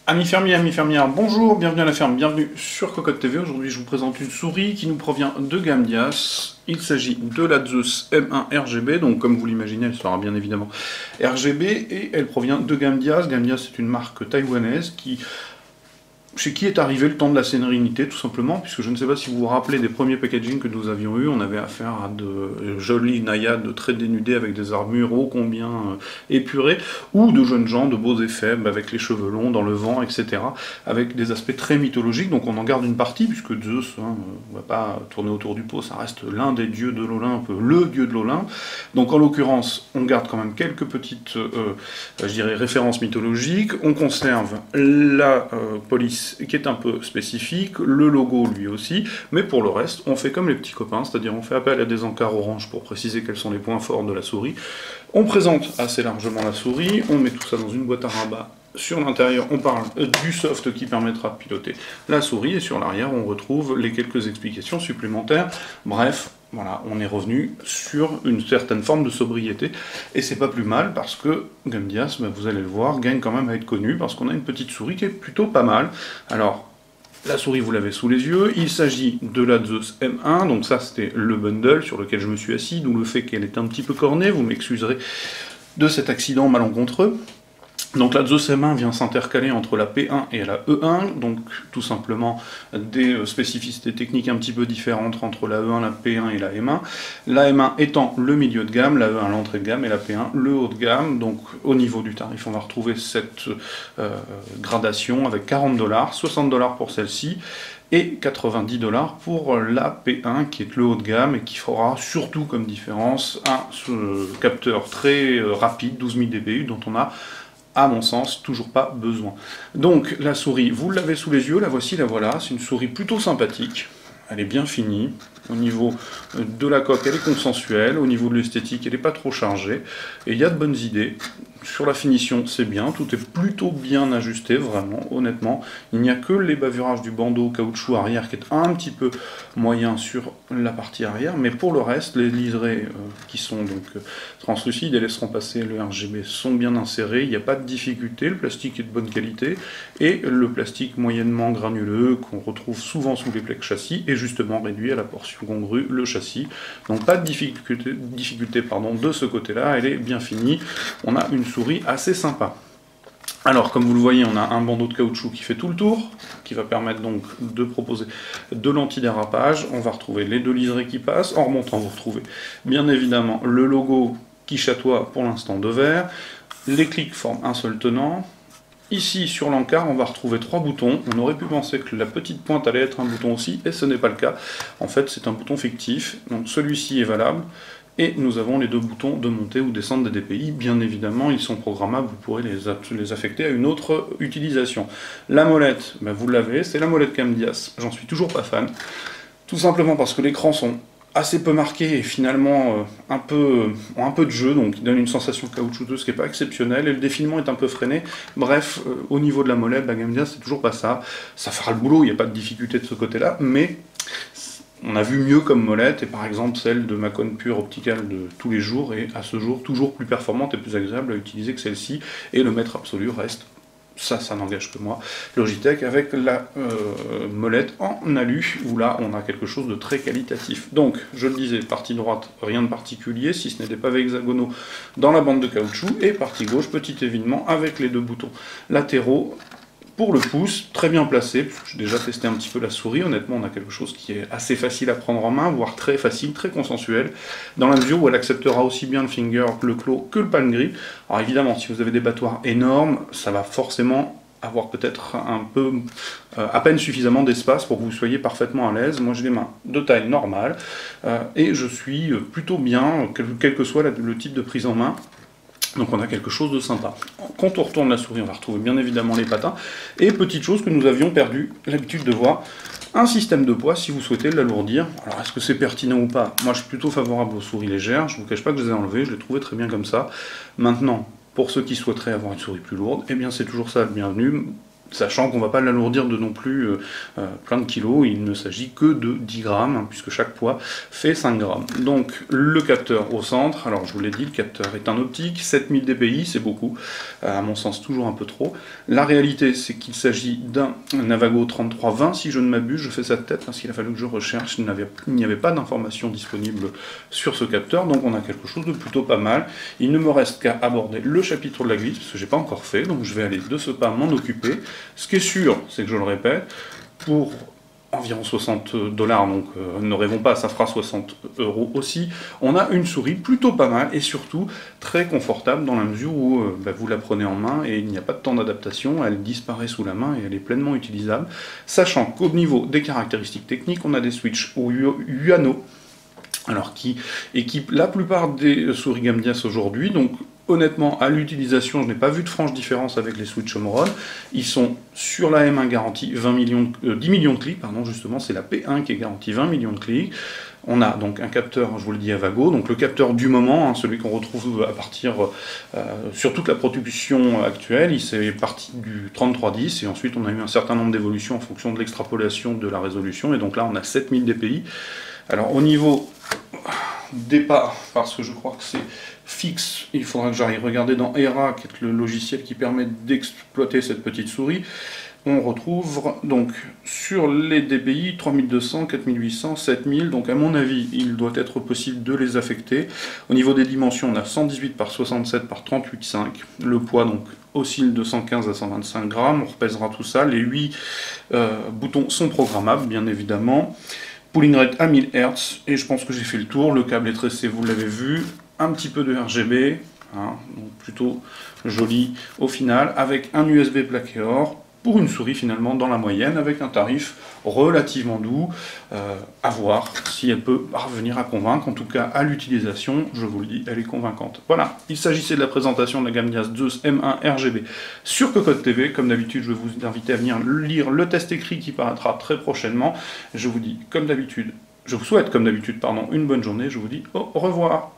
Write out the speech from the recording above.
Amis fermiers, amis fermières, bonjour, bienvenue à la ferme, bienvenue sur Cocotte TV. Aujourd'hui, je vous présente une souris qui nous provient de Gamdias. Il s'agit de la Zeus M1 RGB, donc comme vous l'imaginez, elle sera bien évidemment RGB, et elle provient de Gamdias. Gamdias, c'est une marque taïwanaise chez qui est arrivé le temps de la sérénité, tout simplement, puisque je ne sais pas si vous vous rappelez des premiers packaging que nous avions eu, on avait affaire à de jolies naïades très dénudées avec des armures ô combien épurées, ou de jeunes gens de beaux effets, avec les cheveux longs, dans le vent, etc., avec des aspects très mythologiques, donc on en garde une partie, puisque Zeus, on va pas tourner autour du pot, ça reste l'un des dieux de l'Olympe, le dieu de l'Olympe, donc en l'occurrence, on garde quand même quelques petites, je dirais, références mythologiques, on conserve la police qui est un peu spécifique, le logo lui aussi, mais pour le reste, on fait comme les petits copains, c'est-à-dire on fait appel à des encarts orange pour préciser quels sont les points forts de la souris, on présente assez largement la souris, on met tout ça dans une boîte à rabat. Sur l'intérieur, on parle du soft qui permettra de piloter la souris, et sur l'arrière, on retrouve les quelques explications supplémentaires. Bref, voilà, on est revenu sur une certaine forme de sobriété, et c'est pas plus mal, parce que Gamdias, vous allez le voir, gagne quand même à être connu, parce qu'on a une petite souris qui est plutôt pas mal. Alors, la souris, vous l'avez sous les yeux, il s'agit de la Zeus M1, donc ça c'était le bundle sur lequel je me suis assis, d'où le fait qu'elle est un petit peu cornée, vous m'excuserez de cet accident malencontreux. Donc la Zeus M1 vient s'intercaler entre la P1 et la E1, donc tout simplement des spécificités techniques un petit peu différentes entre la E1, la P1 et la M1. La M1 étant le milieu de gamme, la E1 l'entrée de gamme et la P1 le haut de gamme. Donc au niveau du tarif, on va retrouver cette gradation avec 40 $, 60 $ pour celle-ci, et 90 $ pour la P1 qui est le haut de gamme et qui fera surtout comme différence un capteur très rapide, 12 000 dpi, dont on a, à mon sens, toujours pas besoin. Donc la souris, vous l'avez sous les yeux, la voici, la voilà, c'est une souris plutôt sympathique, elle est bien finie, au niveau de la coque elle est consensuelle, au niveau de l'esthétique elle n'est pas trop chargée, et il y a de bonnes idées. Sur la finition c'est bien, tout est plutôt bien ajusté, vraiment, honnêtement. Il n'y a que les bavurages du bandeau caoutchouc arrière qui est un petit peu moyen sur la partie arrière, mais pour le reste, les liserés qui sont donc translucides et laisseront passer le RGB sont bien insérés, il n'y a pas de difficulté, le plastique est de bonne qualité, et le plastique moyennement granuleux qu'on retrouve souvent sous les plaques châssis est justement réduit à la portion congrue, le châssis. Donc pas de difficulté de ce côté-là, elle est bien finie, on a une souris assez sympa. Alors, comme vous le voyez, on a un bandeau de caoutchouc qui fait tout le tour, qui va permettre donc de proposer de l'antidérapage. On va retrouver les deux liserés qui passent. En remontant, vous retrouvez bien évidemment le logo qui chatoie pour l'instant de vert. Les clics forment un seul tenant. Ici, sur l'encart, on va retrouver 3 boutons. On aurait pu penser que la petite pointe allait être un bouton aussi, et ce n'est pas le cas. En fait, c'est un bouton fictif. Donc celui-ci est valable. Et nous avons les deux boutons de montée ou descente des DPI, bien évidemment, ils sont programmables, vous pourrez les affecter à une autre utilisation. La molette, vous l'avez, c'est la molette Gamdias, j'en suis toujours pas fan, tout simplement parce que les crans sont assez peu marqués et finalement ont un peu de jeu, donc ils donnent une sensation caoutchouteuse qui n'est pas exceptionnelle, et le défilement est un peu freiné. Bref, au niveau de la molette, Gamdias, c'est toujours pas ça, ça fera le boulot, il n'y a pas de difficulté de ce côté-là, mais on a vu mieux comme molette, et par exemple celle de ma Macon Pure Optical de tous les jours est à ce jour toujours plus performante et plus agréable à utiliser que celle-ci, et le maître absolu reste, ça n'engage que moi, Logitech avec la molette en alu, où là on a quelque chose de très qualitatif. Donc, je le disais, partie droite, rien de particulier, si ce n'est des pavés hexagonaux dans la bande de caoutchouc, et partie gauche, petit évinement avec les deux boutons latéraux. Pour le pouce, très bien placé, puisque j'ai déjà testé un petit peu la souris, honnêtement on a quelque chose qui est assez facile à prendre en main, voire très facile, très consensuel, dans la mesure où elle acceptera aussi bien le finger, le claw, que le palm grip. Alors évidemment, si vous avez des battoirs énormes, ça va forcément avoir peut-être un peu, à peine suffisamment d'espace pour que vous soyez parfaitement à l'aise. Moi j'ai des mains de taille normale, et je suis plutôt bien, quel que soit le type de prise en main. Donc on a quelque chose de sympa. Quand on retourne la souris, on va retrouver bien évidemment les patins. Et petite chose que nous avions perdu l'habitude de voir, un système de poids si vous souhaitez l'alourdir. Alors est-ce que c'est pertinent ou pas? Moi je suis plutôt favorable aux souris légères, je ne vous cache pas que je les ai enlevées, je les trouvais très bien comme ça. Maintenant, pour ceux qui souhaiteraient avoir une souris plus lourde, eh bien c'est toujours ça le bienvenu. Sachant qu'on ne va pas l'alourdir de non plus plein de kilos, il ne s'agit que de 10 grammes, hein, puisque chaque poids fait 5 grammes. Donc le capteur au centre, alors je vous l'ai dit, le capteur est un optique, 7000 dpi, c'est beaucoup, à mon sens toujours un peu trop. La réalité, c'est qu'il s'agit d'un Navago 3320, si je ne m'abuse, je fais ça de tête, parce qu'il a fallu que je recherche, il n'y avait pas d'informations disponibles sur ce capteur, donc on a quelque chose de plutôt pas mal. Il ne me reste qu'à aborder le chapitre de la glisse, parce que je n'ai pas encore fait, donc je vais aller de ce pas m'en occuper. Ce qui est sûr, c'est que je le répète, pour environ 60 $, donc ne rêvons pas, ça fera 60 € aussi, on a une souris plutôt pas mal et surtout très confortable dans la mesure où vous la prenez en main et il n'y a pas de temps d'adaptation, elle disparaît sous la main et elle est pleinement utilisable, sachant qu'au niveau des caractéristiques techniques, on a des switches au Yuano, alors qui équipent la plupart des souris Gamdias aujourd'hui, donc honnêtement, à l'utilisation, je n'ai pas vu de franche différence avec les Switch Omron. Ils sont sur la M1 garantie 10 millions de clics, pardon, justement, c'est la P1 qui est garantie 20 millions de clics. On a donc un capteur, je vous le dis, Avago, donc le capteur du moment, hein, celui qu'on retrouve à partir sur toute la production actuelle. Il s'est parti du 3310 et ensuite on a eu un certain nombre d'évolutions en fonction de l'extrapolation de la résolution. Et donc là, on a 7000 dpi. Alors au niveau des pas, parce que je crois que c'est fixe, il faudra que j'aille regarder dans ERA, qui est le logiciel qui permet d'exploiter cette petite souris. On retrouve donc sur les dpi 3200, 4800, 7000, donc à mon avis il doit être possible de les affecter. Au niveau des dimensions, on a 118 par 67 par 38,5, le poids donc oscille de 115 à 125 grammes, on repèsera tout ça, les 8 boutons sont programmables bien évidemment. Pulling rate à 1000 Hz, et je pense que j'ai fait le tour, le câble est tressé, vous l'avez vu, un petit peu de RGB, hein, donc plutôt joli au final, avec un USB plaqué or, pour une souris finalement dans la moyenne, avec un tarif relativement doux, à voir si elle peut parvenir à convaincre, en tout cas à l'utilisation, je vous le dis, elle est convaincante. Voilà, il s'agissait de la présentation de la gamme Gamdias Zeus M1 RGB sur Cocotte TV, comme d'habitude je vais vous inviter à venir lire le test écrit qui paraîtra très prochainement, je vous dis comme d'habitude, je vous souhaite comme d'habitude, pardon, une bonne journée, je vous dis au revoir.